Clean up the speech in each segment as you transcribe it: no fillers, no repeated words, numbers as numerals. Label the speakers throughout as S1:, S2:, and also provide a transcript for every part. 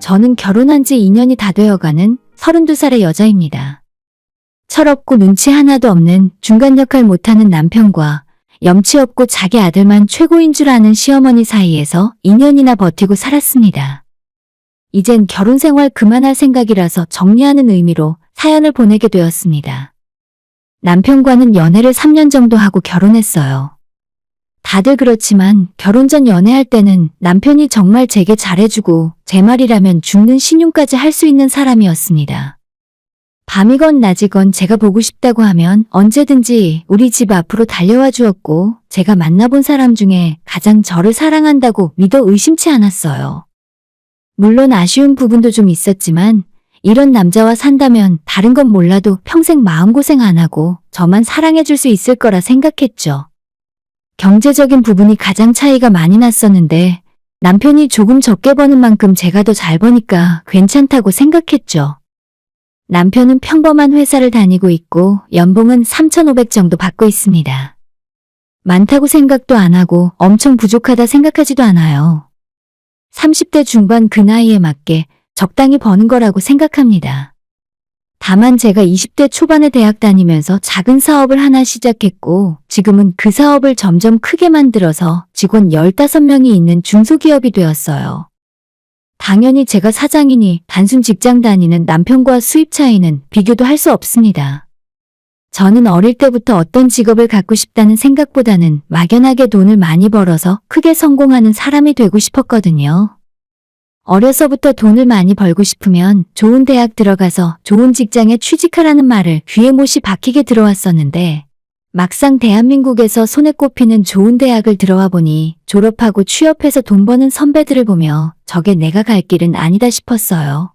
S1: 저는 결혼한 지 2년이 다 되어가는 32살의 여자입니다. 철없고 눈치 하나도 없는 중간 역할 못하는 남편과 염치 없고 자기 아들만 최고인 줄 아는 시어머니 사이에서 2년이나 버티고 살았습니다. 이젠 결혼 생활 그만할 생각이라서 정리하는 의미로 사연을 보내게 되었습니다. 남편과는 연애를 3년 정도 하고 결혼했어요. 다들 그렇지만 결혼 전 연애할 때는 남편이 정말 제게 잘해주고 제 말이라면 죽는 신용까지 할 수 있는 사람이었습니다. 밤이건 낮이건 제가 보고 싶다고 하면 언제든지 우리 집 앞으로 달려와 주었고 제가 만나본 사람 중에 가장 저를 사랑한다고 믿어 의심치 않았어요. 물론 아쉬운 부분도 좀 있었지만 이런 남자와 산다면 다른 건 몰라도 평생 마음고생 안 하고 저만 사랑해줄 수 있을 거라 생각했죠. 경제적인 부분이 가장 차이가 많이 났었는데 남편이 조금 적게 버는 만큼 제가 더 잘 버니까 괜찮다고 생각했죠. 남편은 평범한 회사를 다니고 있고 연봉은 3,500 정도 받고 있습니다. 많다고 생각도 안 하고 엄청 부족하다 생각하지도 않아요. 30대 중반 그 나이에 맞게 적당히 버는 거라고 생각합니다. 다만 제가 20대 초반에 대학 다니면서 작은 사업을 하나 시작했고 지금은 그 사업을 점점 크게 만들어서 직원 15명이 있는 중소기업이 되었어요. 당연히 제가 사장이니 단순 직장 다니는 남편과 수입 차이는 비교도 할 수 없습니다. 저는 어릴 때부터 어떤 직업을 갖고 싶다는 생각보다는 막연하게 돈을 많이 벌어서 크게 성공하는 사람이 되고 싶었거든요. 어려서부터 돈을 많이 벌고 싶으면 좋은 대학 들어가서 좋은 직장에 취직하라는 말을 귀에 못이 박히게 들어왔었는데 막상 대한민국에서 손에 꼽히는 좋은 대학을 들어와 보니 졸업하고 취업해서 돈 버는 선배들을 보며 저게 내가 갈 길은 아니다 싶었어요.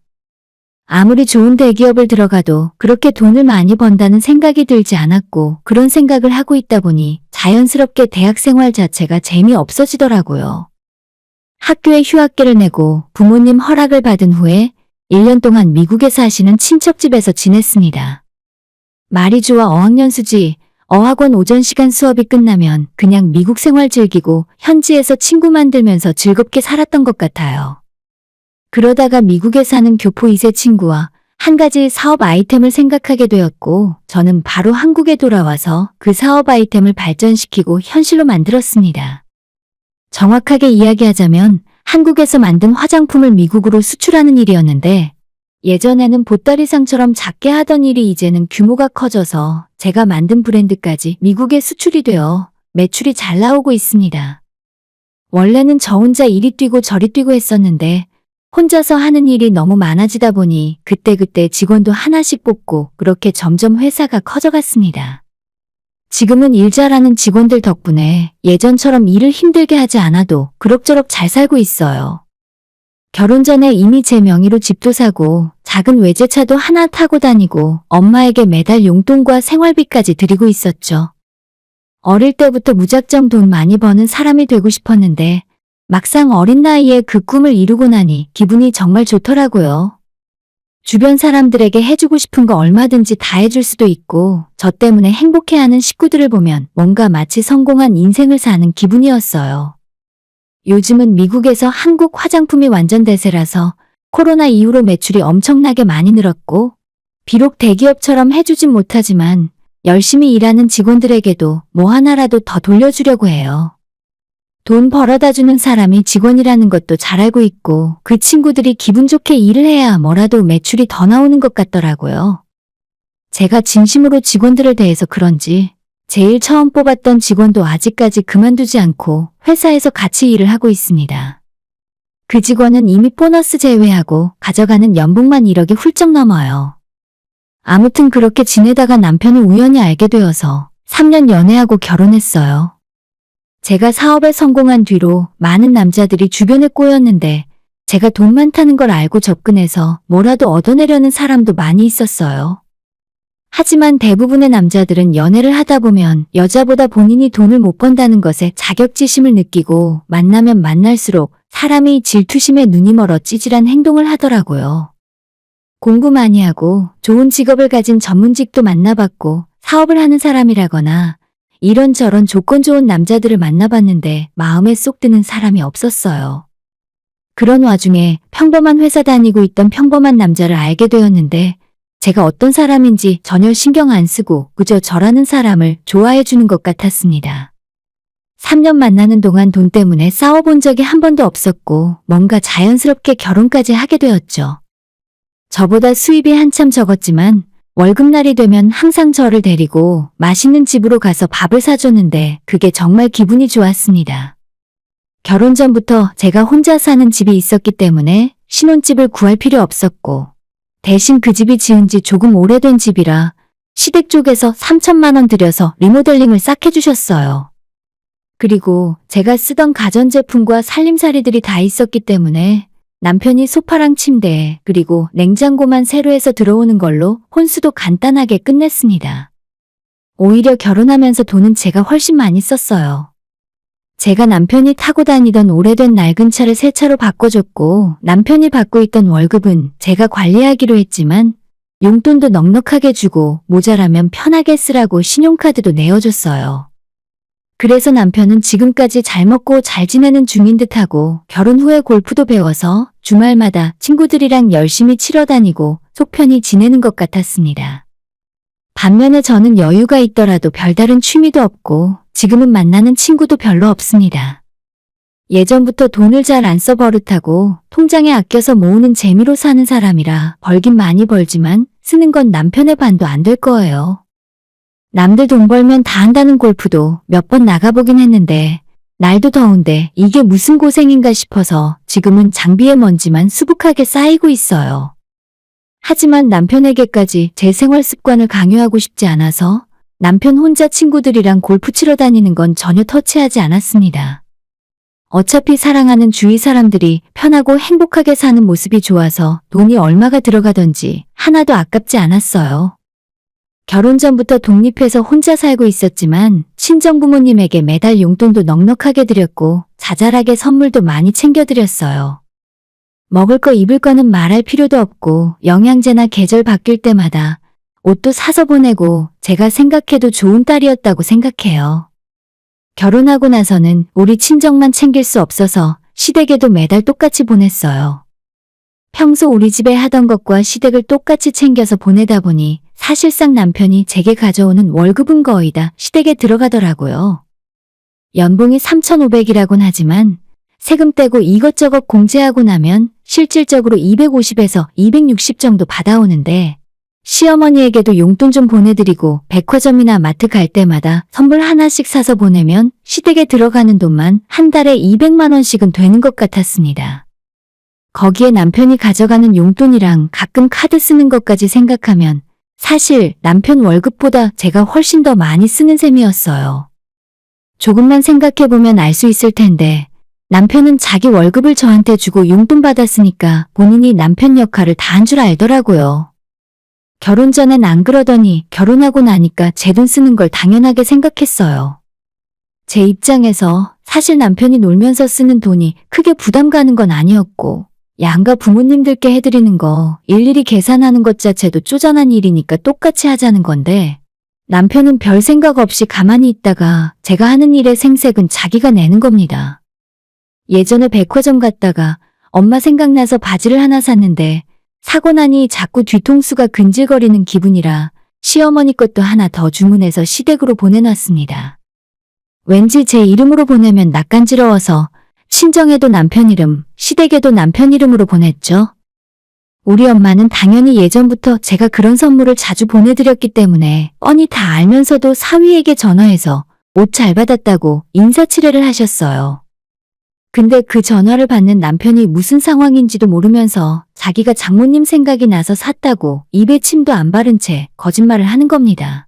S1: 아무리 좋은 대기업을 들어가도 그렇게 돈을 많이 번다는 생각이 들지 않았고 그런 생각을 하고 있다 보니 자연스럽게 대학 생활 자체가 재미없어지더라고요. 학교에 휴학계를 내고 부모님 허락을 받은 후에 1년 동안 미국에 사시는 친척집에서 지냈습니다. 말이 좋아 어학연수지, 어학원 오전 시간 수업이 끝나면 그냥 미국 생활 즐기고 현지에서 친구 만들면서 즐겁게 살았던 것 같아요. 그러다가 미국에 사는 교포 2세 친구와 한 가지 사업 아이템을 생각하게 되었고 저는 바로 한국에 돌아와서 그 사업 아이템을 발전시키고 현실로 만들었습니다. 정확하게 이야기하자면 한국에서 만든 화장품을 미국으로 수출하는 일이었는데 예전에는 보따리상처럼 작게 하던 일이 이제는 규모가 커져서 제가 만든 브랜드까지 미국에 수출이 되어 매출이 잘 나오고 있습니다. 원래는 저 혼자 이리 뛰고 저리 뛰고 했었는데 혼자서 하는 일이 너무 많아지다 보니 그때그때 직원도 하나씩 뽑고 그렇게 점점 회사가 커져갔습니다. 지금은 일 잘하는 직원들 덕분에 예전처럼 일을 힘들게 하지 않아도 그럭저럭 잘 살고 있어요. 결혼 전에 이미 제 명의로 집도 사고 작은 외제차도 하나 타고 다니고 엄마에게 매달 용돈과 생활비까지 드리고 있었죠. 어릴 때부터 무작정 돈 많이 버는 사람이 되고 싶었는데 막상 어린 나이에 그 꿈을 이루고 나니 기분이 정말 좋더라고요. 주변 사람들에게 해주고 싶은 거 얼마든지 다 해줄 수도 있고 저 때문에 행복해하는 식구들을 보면 뭔가 마치 성공한 인생을 사는 기분이었어요. 요즘은 미국에서 한국 화장품이 완전 대세라서 코로나 이후로 매출이 엄청나게 많이 늘었고 비록 대기업처럼 해주진 못하지만 열심히 일하는 직원들에게도 뭐 하나라도 더 돌려주려고 해요. 돈 벌어다주는 사람이 직원이라는 것도 잘 알고 있고 그 친구들이 기분 좋게 일을 해야 뭐라도 매출이 더 나오는 것 같더라고요. 제가 진심으로 직원들을 대해서 그런지 제일 처음 뽑았던 직원도 아직까지 그만두지 않고 회사에서 같이 일을 하고 있습니다. 그 직원은 이미 보너스 제외하고 가져가는 연봉만 1억이 훌쩍 넘어요. 아무튼 그렇게 지내다가 남편을 우연히 알게 되어서 3년 연애하고 결혼했어요. 제가 사업에 성공한 뒤로 많은 남자들이 주변에 꼬였는데 제가 돈 많다는 걸 알고 접근해서 뭐라도 얻어내려는 사람도 많이 있었어요. 하지만 대부분의 남자들은 연애를 하다 보면 여자보다 본인이 돈을 못 번다는 것에 자격지심을 느끼고 만나면 만날수록 사람이 질투심에 눈이 멀어 찌질한 행동을 하더라고요. 공부 많이 하고 좋은 직업을 가진 전문직도 만나봤고 사업을 하는 사람이라거나 이런저런 조건 좋은 남자들을 만나봤는데 마음에 쏙 드는 사람이 없었어요. 그런 와중에 평범한 회사 다니고 있던 평범한 남자를 알게 되었는데 제가 어떤 사람인지 전혀 신경 안 쓰고 그저 저라는 사람을 좋아해 주는 것 같았습니다. 3년 만나는 동안 돈 때문에 싸워본 적이 한 번도 없었고 뭔가 자연스럽게 결혼까지 하게 되었죠. 저보다 수입이 한참 적었지만 월급날이 되면 항상 저를 데리고 맛있는 집으로 가서 밥을 사줬는데 그게 정말 기분이 좋았습니다. 결혼 전부터 제가 혼자 사는 집이 있었기 때문에 신혼집을 구할 필요 없었고 대신 그 집이 지은 지 조금 오래된 집이라 시댁 쪽에서 3천만 원 들여서 리모델링을 싹 해주셨어요. 그리고 제가 쓰던 가전제품과 살림살이들이 다 있었기 때문에 남편이 소파랑 침대 그리고 냉장고만 새로 해서 들어오는 걸로 혼수도 간단하게 끝냈습니다. 오히려 결혼하면서 돈은 제가 훨씬 많이 썼어요. 제가 남편이 타고 다니던 오래된 낡은 차를 새 차로 바꿔줬고 남편이 받고 있던 월급은 제가 관리하기로 했지만 용돈도 넉넉하게 주고 모자라면 편하게 쓰라고 신용카드도 내어줬어요. 그래서 남편은 지금까지 잘 먹고 잘 지내는 중인 듯하고 결혼 후에 골프도 배워서 주말마다 친구들이랑 열심히 치러 다니고 속 편히 지내는 것 같았습니다. 반면에 저는 여유가 있더라도 별다른 취미도 없고 지금은 만나는 친구도 별로 없습니다. 예전부터 돈을 잘 안 써 버릇하고 통장에 아껴서 모으는 재미로 사는 사람이라 벌긴 많이 벌지만 쓰는 건 남편의 반도 안 될 거예요. 남들 돈 벌면 다 한다는 골프도 몇 번 나가보긴 했는데 날도 더운데 이게 무슨 고생인가 싶어서 지금은 장비의 먼지만 수북하게 쌓이고 있어요. 하지만 남편에게까지 제 생활 습관을 강요하고 싶지 않아서 남편 혼자 친구들이랑 골프 치러 다니는 건 전혀 터치하지 않았습니다. 어차피 사랑하는 주위 사람들이 편하고 행복하게 사는 모습이 좋아서 돈이 얼마가 들어가던지 하나도 아깝지 않았어요. 결혼 전부터 독립해서 혼자 살고 있었지만 친정부모님에게 매달 용돈도 넉넉하게 드렸고 자잘하게 선물도 많이 챙겨드렸어요. 먹을 거 입을 거는 말할 필요도 없고 영양제나 계절 바뀔 때마다 옷도 사서 보내고 제가 생각해도 좋은 딸이었다고 생각해요. 결혼하고 나서는 우리 친정만 챙길 수 없어서 시댁에도 매달 똑같이 보냈어요. 평소 우리 집에 하던 것과 시댁을 똑같이 챙겨서 보내다 보니 사실상 남편이 제게 가져오는 월급은 거의 다 시댁에 들어가더라고요. 연봉이 3,500이라곤 하지만 세금 떼고 이것저것 공제하고 나면 실질적으로 250에서 260 정도 받아오는데 시어머니에게도 용돈 좀 보내드리고 백화점이나 마트 갈 때마다 선물 하나씩 사서 보내면 시댁에 들어가는 돈만 한 달에 200만 원씩은 되는 것 같았습니다. 거기에 남편이 가져가는 용돈이랑 가끔 카드 쓰는 것까지 생각하면 사실 남편 월급보다 제가 훨씬 더 많이 쓰는 셈이었어요. 조금만 생각해보면 알 수 있을 텐데 남편은 자기 월급을 저한테 주고 용돈 받았으니까 본인이 남편 역할을 다 한 줄 알더라고요. 결혼 전엔 안 그러더니 결혼하고 나니까 제 돈 쓰는 걸 당연하게 생각했어요. 제 입장에서 사실 남편이 놀면서 쓰는 돈이 크게 부담 가는 건 아니었고 양가 부모님들께 해드리는 거 일일이 계산하는 것 자체도 쪼잔한 일이니까 똑같이 하자는 건데 남편은 별 생각 없이 가만히 있다가 제가 하는 일의 생색은 자기가 내는 겁니다. 예전에 백화점 갔다가 엄마 생각나서 바지를 하나 샀는데 사고 나니 자꾸 뒤통수가 근질거리는 기분이라 시어머니 것도 하나 더 주문해서 시댁으로 보내놨습니다. 왠지 제 이름으로 보내면 낯간지러워서 친정에도 남편 이름, 시댁에도 남편 이름으로 보냈죠. 우리 엄마는 당연히 예전부터 제가 그런 선물을 자주 보내드렸기 때문에 뻔히 다 알면서도 사위에게 전화해서 옷 잘 받았다고 인사치레를 하셨어요. 근데 그 전화를 받는 남편이 무슨 상황인지도 모르면서 자기가 장모님 생각이 나서 샀다고 입에 침도 안 바른 채 거짓말을 하는 겁니다.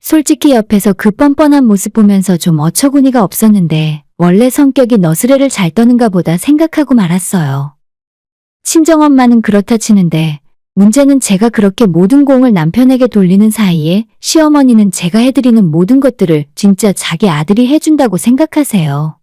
S1: 솔직히 옆에서 그 뻔뻔한 모습 보면서 좀 어처구니가 없었는데 원래 성격이 너스레를 잘 떠는가 보다 생각하고 말았어요. 친정엄마는 그렇다 치는데 문제는 제가 그렇게 모든 공을 남편에게 돌리는 사이에 시어머니는 제가 해드리는 모든 것들을 진짜 자기 아들이 해준다고 생각하세요.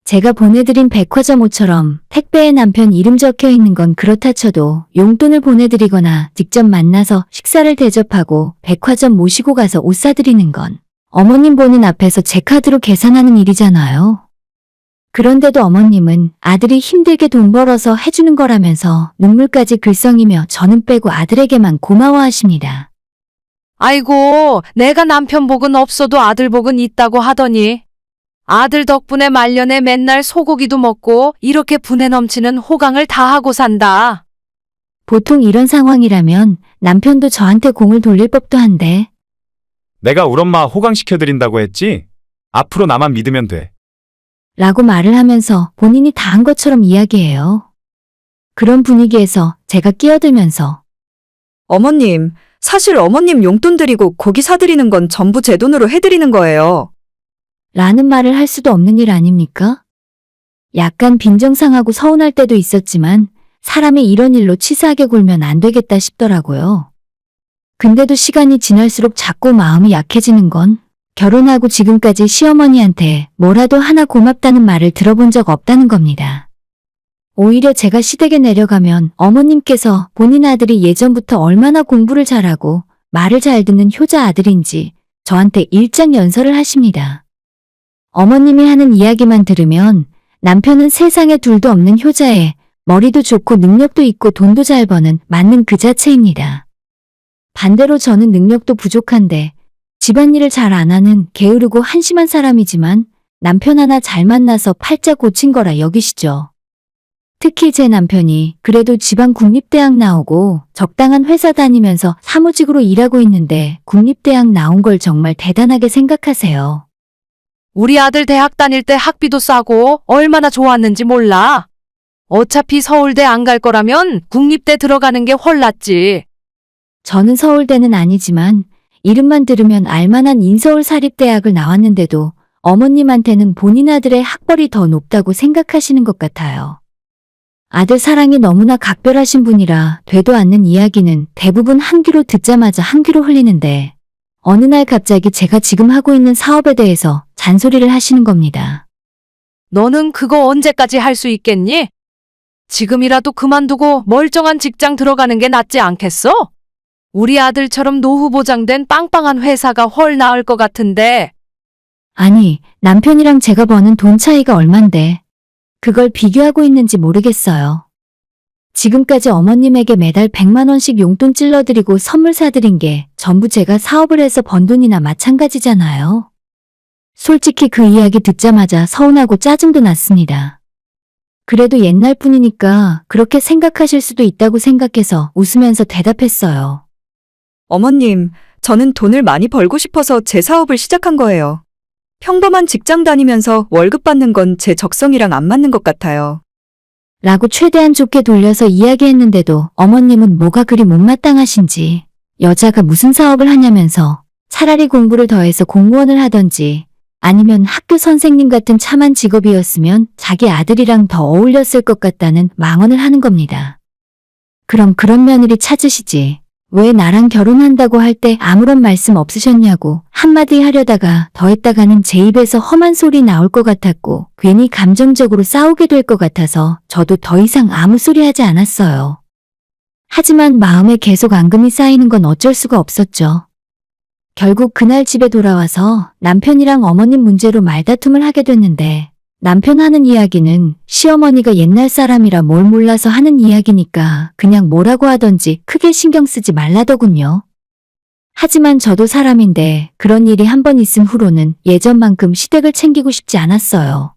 S1: 제가 보내드린 백화점 옷처럼 택배에 남편 이름 적혀 있는 건 그렇다 쳐도 용돈을 보내드리거나 직접 만나서 식사를 대접하고 백화점 모시고 가서 옷 사드리는 건 어머님 보는 앞에서 제 카드로 계산하는 일이잖아요. 그런데도 어머님은 아들이 힘들게 돈 벌어서 해주는 거라면서 눈물까지 글썽이며 저는 빼고 아들에게만 고마워하십니다.
S2: 아이고, 내가 남편 복은 없어도 아들 복은 있다고 하더니 아들 덕분에 말년에 맨날 소고기도 먹고 이렇게 분에 넘치는 호강을 다 하고 산다.
S1: 보통 이런 상황이라면 남편도 저한테 공을 돌릴 법도 한데
S3: 내가 울 엄마 호강시켜드린다고 했지? 앞으로 나만 믿으면 돼.
S1: 라고 말을 하면서 본인이 다 한 것처럼 이야기해요. 그런 분위기에서 제가 끼어들면서
S4: 어머님, 사실 어머님 용돈 드리고 고기 사드리는 건 전부 제 돈으로 해드리는 거예요.
S1: 라는 말을 할 수도 없는 일 아닙니까? 약간 빈정상하고 서운할 때도 있었지만 사람이 이런 일로 치사하게 굴면 안 되겠다 싶더라고요. 근데도 시간이 지날수록 자꾸 마음이 약해지는 건 결혼하고 지금까지 시어머니한테 뭐라도 하나 고맙다는 말을 들어본 적 없다는 겁니다. 오히려 제가 시댁에 내려가면 어머님께서 본인 아들이 예전부터 얼마나 공부를 잘하고 말을 잘 듣는 효자 아들인지 저한테 일장연설을 하십니다. 어머님이 하는 이야기만 들으면 남편은 세상에 둘도 없는 효자에 머리도 좋고 능력도 있고 돈도 잘 버는 만능 그 자체입니다. 반대로 저는 능력도 부족한데 집안일을 잘 안 하는 게으르고 한심한 사람이지만 남편 하나 잘 만나서 팔자 고친 거라 여기시죠. 특히 제 남편이 그래도 지방 국립대학 나오고 적당한 회사 다니면서 사무직으로 일하고 있는데 국립대학 나온 걸 정말 대단하게 생각하세요.
S2: 우리 아들 대학 다닐 때 학비도 싸고 얼마나 좋았는지 몰라. 어차피 서울대 안 갈 거라면 국립대 들어가는 게 훨 낫지.
S1: 저는 서울대는 아니지만 이름만 들으면 알만한 인서울 사립대학을 나왔는데도 어머님한테는 본인 아들의 학벌이 더 높다고 생각하시는 것 같아요. 아들 사랑이 너무나 각별하신 분이라 되도 않는 이야기는 대부분 한 귀로 듣자마자 한 귀로 흘리는데 어느 날 갑자기 제가 지금 하고 있는 사업에 대해서 잔소리를 하시는 겁니다.
S2: 너는 그거 언제까지 할 수 있겠니? 지금이라도 그만두고 멀쩡한 직장 들어가는 게 낫지 않겠어? 우리 아들처럼 노후 보장된 빵빵한 회사가 훨 나을 것 같은데.
S1: 아니, 남편이랑 제가 버는 돈 차이가 얼만데 그걸 비교하고 있는지 모르겠어요. 지금까지 어머님에게 매달 100만 원씩 용돈 찔러드리고 선물 사드린 게 전부 제가 사업을 해서 번 돈이나 마찬가지잖아요. 솔직히 그 이야기 듣자마자 서운하고 짜증도 났습니다. 그래도 옛날 뿐이니까 그렇게 생각하실 수도 있다고 생각해서 웃으면서 대답했어요.
S4: 어머님, 저는 돈을 많이 벌고 싶어서 제 사업을 시작한 거예요. 평범한 직장 다니면서 월급 받는 건 제 적성이랑 안 맞는 것 같아요.
S1: 라고 최대한 좋게 돌려서 이야기했는데도 어머님은 뭐가 그리 못마땅하신지 여자가 무슨 사업을 하냐면서 차라리 공부를 더해서 공무원을 하던지 아니면 학교 선생님 같은 참한 직업이었으면 자기 아들이랑 더 어울렸을 것 같다는 망언을 하는 겁니다. 그럼 그런 며느리 찾으시지. 왜 나랑 결혼한다고 할 때 아무런 말씀 없으셨냐고 한마디 하려다가 더했다가는 제 입에서 험한 소리 나올 것 같았고 괜히 감정적으로 싸우게 될 것 같아서 저도 더 이상 아무 소리 하지 않았어요. 하지만 마음에 계속 앙금이 쌓이는 건 어쩔 수가 없었죠. 결국 그날 집에 돌아와서 남편이랑 어머님 문제로 말다툼을 하게 됐는데 남편 하는 이야기는 시어머니가 옛날 사람이라 뭘 몰라서 하는 이야기니까 그냥 뭐라고 하던지 크게 신경 쓰지 말라더군요. 하지만 저도 사람인데 그런 일이 한 번 있은 후로는 예전만큼 시댁을 챙기고 싶지 않았어요.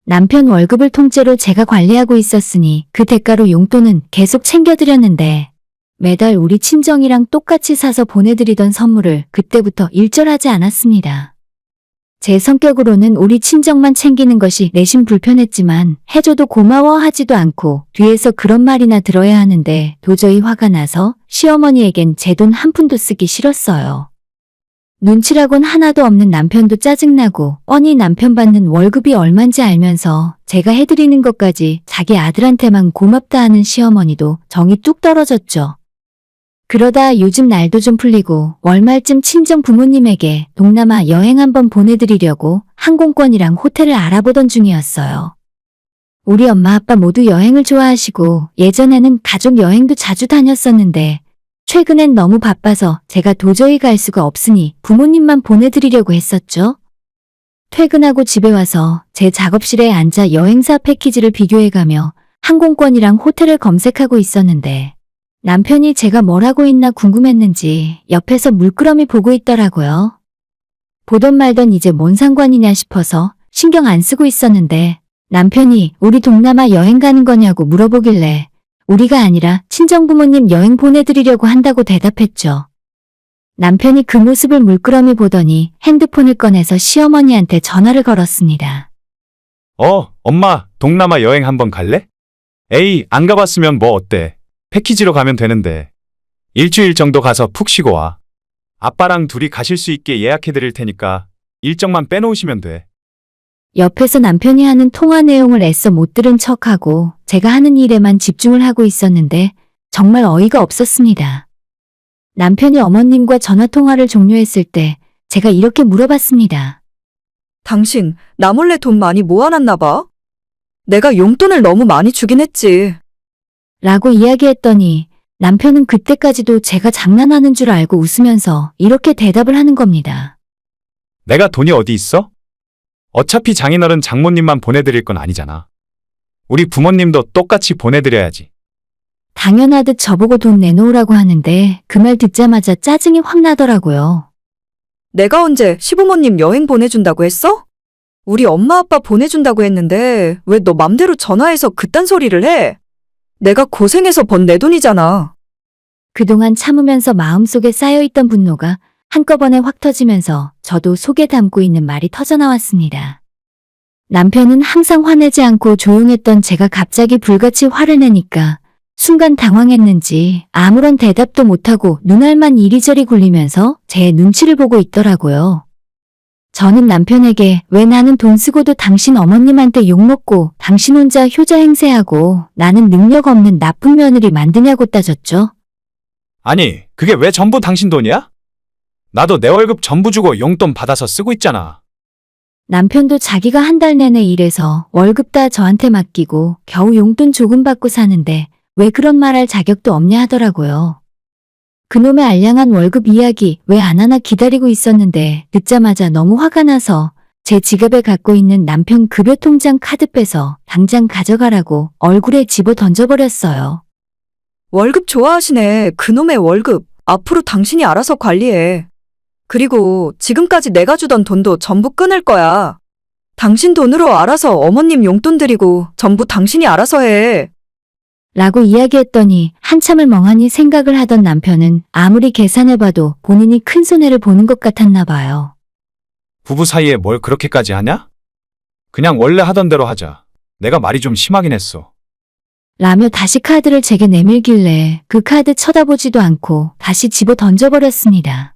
S1: 남편 월급을 통째로 제가 관리하고 있었으니 그 대가로 용돈은 계속 챙겨드렸는데 매달 우리 친정이랑 똑같이 사서 보내드리던 선물을 그때부터 일절하지 않았습니다. 제 성격으로는 우리 친정만 챙기는 것이 내심 불편했지만 해줘도 고마워하지도 않고 뒤에서 그런 말이나 들어야 하는데 도저히 화가 나서 시어머니에겐 제 돈 한 푼도 쓰기 싫었어요. 눈치라곤 하나도 없는 남편도 짜증나고 뻔히 남편 받는 월급이 얼만지 알면서 제가 해드리는 것까지 자기 아들한테만 고맙다 하는 시어머니도 정이 뚝 떨어졌죠. 그러다 요즘 날도 좀 풀리고 월말쯤 친정 부모님에게 동남아 여행 한번 보내드리려고 항공권이랑 호텔을 알아보던 중이었어요. 우리 엄마 아빠 모두 여행을 좋아하시고 예전에는 가족 여행도 자주 다녔었는데 최근엔 너무 바빠서 제가 도저히 갈 수가 없으니 부모님만 보내드리려고 했었죠. 퇴근하고 집에 와서 제 작업실에 앉아 여행사 패키지를 비교해가며 항공권이랑 호텔을 검색하고 있었는데 남편이 제가 뭘 하고 있나 궁금했는지 옆에서 물끄러미 보고 있더라고요. 보던 말던 이제 뭔 상관이냐 싶어서 신경 안 쓰고 있었는데 남편이 우리 동남아 여행 가는 거냐고 물어보길래 우리가 아니라 친정부모님 여행 보내드리려고 한다고 대답했죠. 남편이 그 모습을 물끄러미 보더니 핸드폰을 꺼내서 시어머니한테 전화를 걸었습니다.
S3: 엄마, 동남아 여행 한번 갈래? 에이, 안 가봤으면 뭐 어때? 패키지로 가면 되는데. 일주일 정도 가서 푹 쉬고 와. 아빠랑 둘이 가실 수 있게 예약해 드릴 테니까 일정만 빼놓으시면 돼.
S1: 옆에서 남편이 하는 통화 내용을 애써 못 들은 척하고 제가 하는 일에만 집중을 하고 있었는데 정말 어이가 없었습니다. 남편이 어머님과 전화통화를 종료했을 때 제가 이렇게 물어봤습니다.
S4: 당신, 나 몰래 돈 많이 모아놨나 봐? 내가 용돈을 너무 많이 주긴 했지.
S1: 라고 이야기했더니 남편은 그때까지도 제가 장난하는 줄 알고 웃으면서 이렇게 대답을 하는 겁니다.
S3: 내가 돈이 어디 있어? 어차피 장인어른 장모님만 보내드릴 건 아니잖아. 우리 부모님도 똑같이 보내드려야지.
S1: 당연하듯 저보고 돈 내놓으라고 하는데 그 말 듣자마자 짜증이 확 나더라고요.
S4: 내가 언제 시부모님 여행 보내준다고 했어? 우리 엄마 아빠 보내준다고 했는데 왜 너 맘대로 전화해서 그딴 소리를 해? 내가 고생해서 번 내 돈이잖아.
S1: 그동안 참으면서 마음속에 쌓여있던 분노가 한꺼번에 확 터지면서 저도 속에 담고 있는 말이 터져나왔습니다. 남편은 항상 화내지 않고 조용했던 제가 갑자기 불같이 화를 내니까 순간 당황했는지 아무런 대답도 못하고 눈알만 이리저리 굴리면서 제 눈치를 보고 있더라고요. 저는 남편에게 왜 나는 돈 쓰고도 당신 어머님한테 욕먹고 당신 혼자 효자 행세하고 나는 능력 없는 나쁜 며느리 만드냐고 따졌죠.
S3: 아니, 그게 왜 전부 당신 돈이야? 나도 내 월급 전부 주고 용돈 받아서 쓰고 있잖아.
S1: 남편도 자기가 한 달 내내 일해서 월급 다 저한테 맡기고 겨우 용돈 조금 받고 사는데 왜 그런 말할 자격도 없냐 하더라고요. 그놈의 알량한 월급 이야기 왜 안 하나 기다리고 있었는데 듣자마자 너무 화가 나서 제 지갑에 갖고 있는 남편 급여 통장 카드 빼서 당장 가져가라고 얼굴에 집어 던져버렸어요.
S4: 월급 좋아하시네. 그놈의 월급. 앞으로 당신이 알아서 관리해. 그리고 지금까지 내가 주던 돈도 전부 끊을 거야. 당신 돈으로 알아서 어머님 용돈 드리고 전부 당신이 알아서 해.
S1: 라고 이야기했더니 한참을 멍하니 생각을 하던 남편은 아무리 계산해봐도 본인이 큰 손해를 보는 것 같았나 봐요.
S3: 부부 사이에 뭘 그렇게까지 하냐? 그냥 원래 하던 대로 하자. 내가 말이 좀 심하긴 했어.
S1: 라며 다시 카드를 제게 내밀길래 그 카드 쳐다보지도 않고 다시 집어 던져버렸습니다.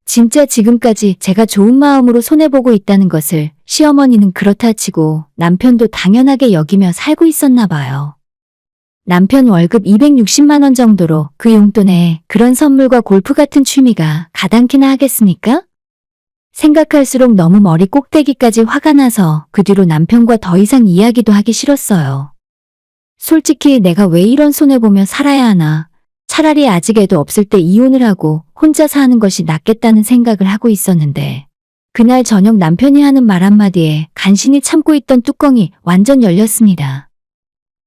S1: 진짜 지금까지 제가 좋은 마음으로 손해보고 있다는 것을 시어머니는 그렇다 치고 남편도 당연하게 여기며 살고 있었나 봐요. 남편 월급 260만 원 정도로 그 용돈에 그런 선물과 골프 같은 취미가 가당키나 하겠습니까? 생각할수록 너무 머리 꼭대기까지 화가 나서 그 뒤로 남편과 더 이상 이야기도 하기 싫었어요. 솔직히 내가 왜 이런 손해보며 살아야 하나, 차라리 아직 애도 없을 때 이혼을 하고 혼자 사는 것이 낫겠다는 생각을 하고 있었는데 그날 저녁 남편이 하는 말 한마디에 간신히 참고 있던 뚜껑이 완전 열렸습니다.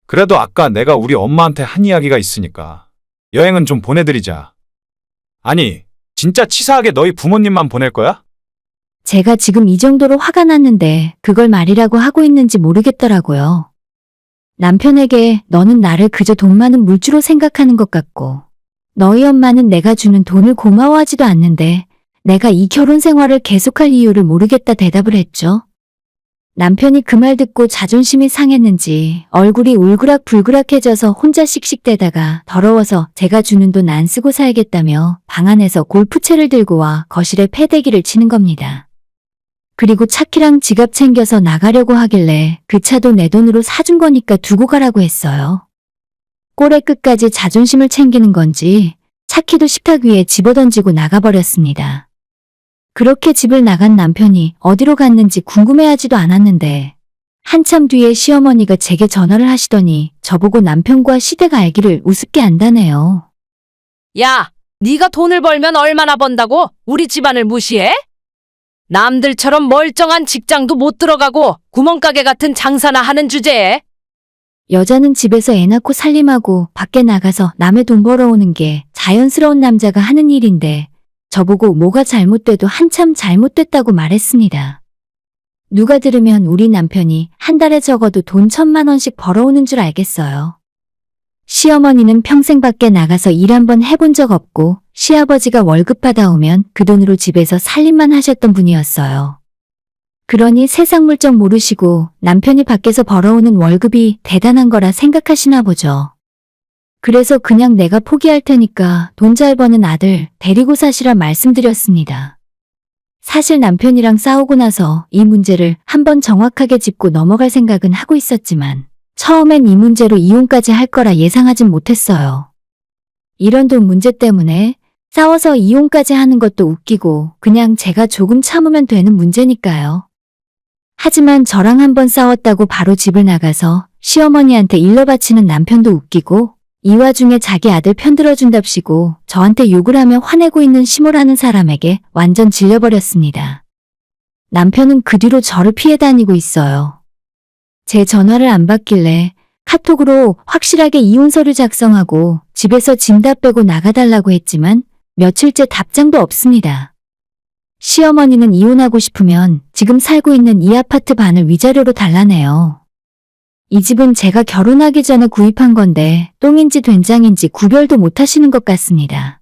S3: 그래도 아까 내가 우리 엄마한테 한 이야기가 있으니까 여행은 좀 보내드리자. 아니, 진짜 치사하게 너희 부모님만 보낼 거야?
S1: 제가 지금 이 정도로 화가 났는데 그걸 말이라고 하고 있는지 모르겠더라고요. 남편에게 너는 나를 그저 돈 많은 물주로 생각하는 것 같고 너희 엄마는 내가 주는 돈을 고마워하지도 않는데 내가 이 결혼 생활을 계속할 이유를 모르겠다 대답을 했죠. 남편이 그 말 듣고 자존심이 상했는지 얼굴이 울그락불그락해져서 혼자 씩씩대다가 더러워서 제가 주는 돈 안 쓰고 살겠다며 방 안에서 골프채를 들고 와 거실에 패대기를 치는 겁니다. 그리고 차키랑 지갑 챙겨서 나가려고 하길래 그 차도 내 돈으로 사준 거니까 두고 가라고 했어요. 꼬레 끝까지 자존심을 챙기는 건지 차키도 식탁 위에 집어던지고 나가버렸습니다. 그렇게 집을 나간 남편이 어디로 갔는지 궁금해하지도 않았는데 한참 뒤에 시어머니가 제게 전화를 하시더니 저보고 남편과 시댁 알기를 우습게 안다네요.
S2: 야, 네가 돈을 벌면 얼마나 번다고 우리 집안을 무시해? 남들처럼 멀쩡한 직장도 못 들어가고 구멍가게 같은 장사나 하는 주제에.
S1: 여자는 집에서 애 낳고 살림하고 밖에 나가서 남의 돈 벌어오는 게 자연스러운 남자가 하는 일인데 저보고 뭐가 잘못돼도 한참 잘못됐다고 말했습니다. 누가 들으면 우리 남편이 한 달에 적어도 돈 1,000만 원씩 벌어오는 줄 알겠어요. 시어머니는 평생 밖에 나가서 일 한번 해본 적 없고 시아버지가 월급 받아오면 그 돈으로 집에서 살림만 하셨던 분이었어요. 그러니 세상 물정 모르시고 남편이 밖에서 벌어오는 월급이 대단한 거라 생각하시나 보죠. 그래서 그냥 내가 포기할 테니까 돈 잘 버는 아들 데리고 사시라 말씀드렸습니다. 사실 남편이랑 싸우고 나서 이 문제를 한번 정확하게 짚고 넘어갈 생각은 하고 있었지만 처음엔 이 문제로 이혼까지 할 거라 예상하진 못했어요. 이런 돈 문제 때문에 싸워서 이혼까지 하는 것도 웃기고 그냥 제가 조금 참으면 되는 문제니까요. 하지만 저랑 한번 싸웠다고 바로 집을 나가서 시어머니한테 일러 바치는 남편도 웃기고 이 와중에 자기 아들 편들어준답시고 저한테 욕을 하며 화내고 있는 시모라는 사람에게 완전 질려버렸습니다. 남편은 그 뒤로 저를 피해 다니고 있어요. 제 전화를 안 받길래 카톡으로 확실하게 이혼 서류 작성하고 집에서 짐 다 빼고 나가달라고 했지만 며칠째 답장도 없습니다. 시어머니는 이혼하고 싶으면 지금 살고 있는 이 아파트 반을 위자료로 달라네요. 이 집은 제가 결혼하기 전에 구입한 건데 똥인지 된장인지 구별도 못 하시는 것 같습니다.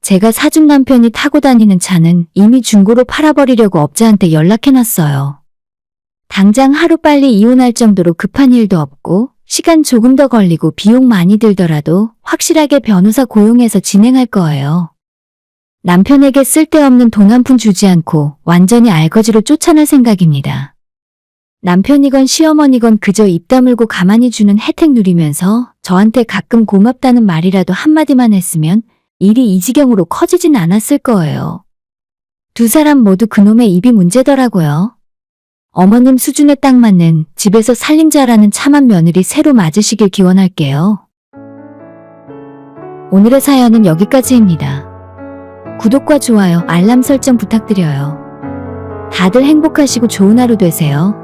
S1: 제가 사준 남편이 타고 다니는 차는 이미 중고로 팔아버리려고 업자한테 연락해놨어요. 당장 하루빨리 이혼할 정도로 급한 일도 없고 시간 조금 더 걸리고 비용 많이 들더라도 확실하게 변호사 고용해서 진행할 거예요. 남편에게 쓸데없는 돈 한 푼 주지 않고 완전히 알거지로 쫓아낼 생각입니다. 남편이건 시어머니건 그저 입 다물고 가만히 주는 혜택 누리면서 저한테 가끔 고맙다는 말이라도 한마디만 했으면 일이 이 지경으로 커지진 않았을 거예요. 두 사람 모두 그놈의 입이 문제더라고요. 어머님 수준에 딱 맞는 집에서 살림 잘하는 참한 며느리 새로 맞으시길 기원할게요. 오늘의 사연은 여기까지입니다. 구독과 좋아요, 알람 설정 부탁드려요. 다들 행복하시고 좋은 하루 되세요.